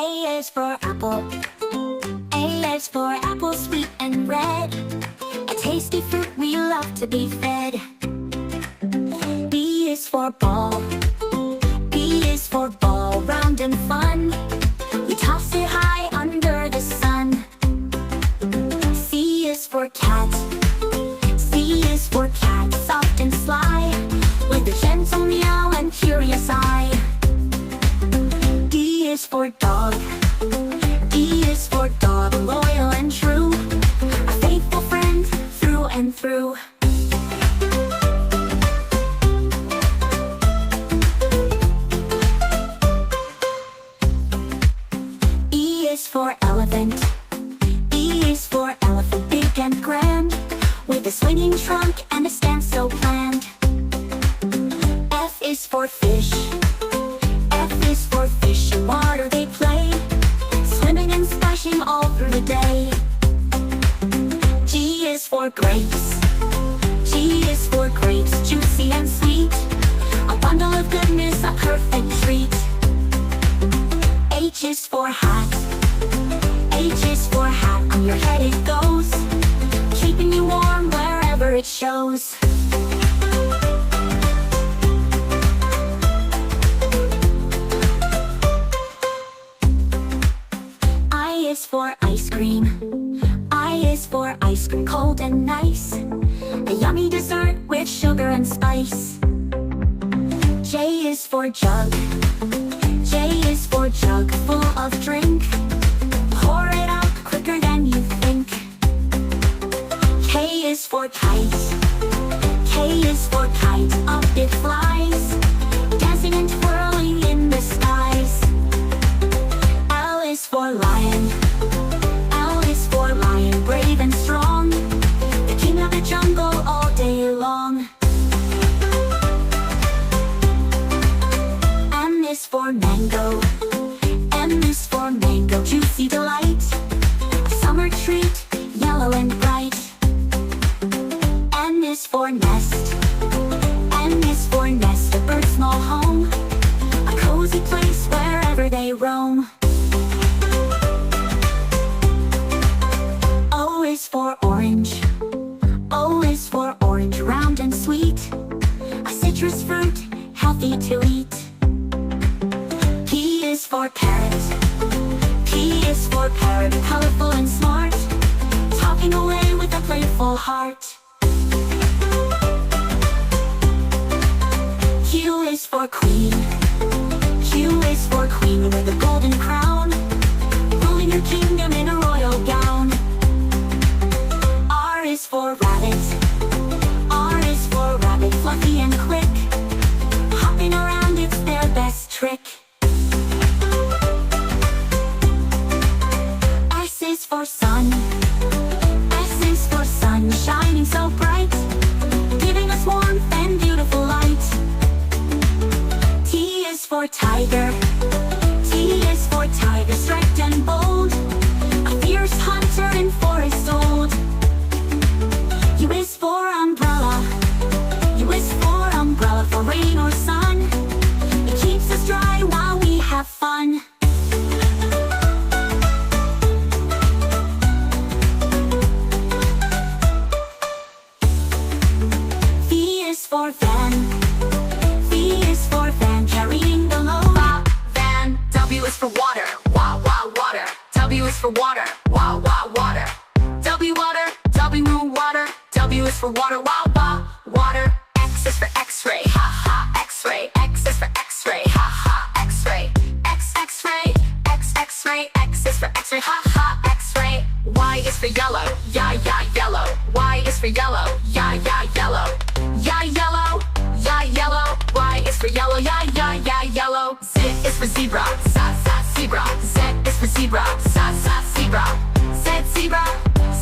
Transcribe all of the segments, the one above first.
A is for apple. A is for apple, sweet and red. A tasty fruit we love to be fed. B is for ball. B is for ball, round and fun. We toss it high under the sun. C is for cat. C is for cat, soft and sly, with a gentle meow and curious eye. D is for dog. D is for dog, loyal and true, a faithful friend through and through. E is for elephant. E is for elephant, big and grand, with a swinging trunk and a stance so planned. F is for fish. F is for fish, in water they play, swimming and splashing all through the day. G is for grapes. G is for grapes, juicy and sweet, a bundle of goodness, a perfect treat. H is for hat. H is for hat, on your head it goes, keeping you warm wherever it shows. I is for ice cream. I is for ice cream, cold and nice, a yummy dessert with sugar and spice. J is for jug. J is for jug, full of drink, pour it out quicker than you think. K is for kite. K is for kite, up it flies, dancing and twirling in the skies. L is for lion. L is for lion, brave and strong, the king of the jungle all day long. M is for mango. M is for mango, juicy delight, a summer treat, yellow and bright. N is for nest. N is for nest, a bird's small home, a cozy place wherever they roam. O is for orange. O is for orange, round and sweet, a citrus fruit, healthy to eat. P is for parrot. P is for parrot, colorful and smart, talking away with a playful heart. Q is for queen. Q is for queen, with a golden crown, ruling your kingdom in a royal gown. R is for rabbit. R is for rabbit, fluffy and quick, hopping around, it's their best trick. S is for sun. S is for sun, shining so bright, giving us warmth and beautiful light. T is for tiger. T is for tiger, striped and bold, a fierce hunter in forest old. U is for umbrella. U is for umbrella, for rain or sun, it keeps us dry while we have fun. V is for van. V is for van, carrying the load. Van. W is for water. Wow, wow, water. W is for water. Wow, wow, water. W water. W water. W is for water. Wow, wow, water. X is for X-ray. Ha ha, X-ray. X is for X-ray. Ha ha, X-ray. X X-ray. X X-ray. X is for X-ray. Ha ha, X-ray. Y is for yellow. Yeah, yeah, yellow. Y is for yellow. Yeah, yeah, yellow. Yeah, yellow. Yeah, yellow. Y is for yellow. Yeah, yeah, yeah, yellow. Z is for zebra. Sa sa, zebra. Z is for zebra. Sa sa, zebra. Z zebra.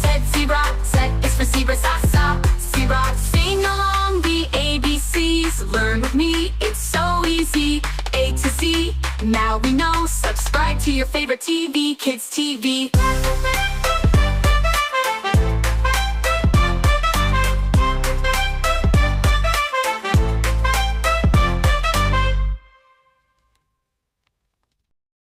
Z zebra. Z is for zebra. Sa sa, zebra. Sing along the ABCs. Learn with me, it's so easy. A to Z, now we know. Subscribe to your favorite TV, Kids TV.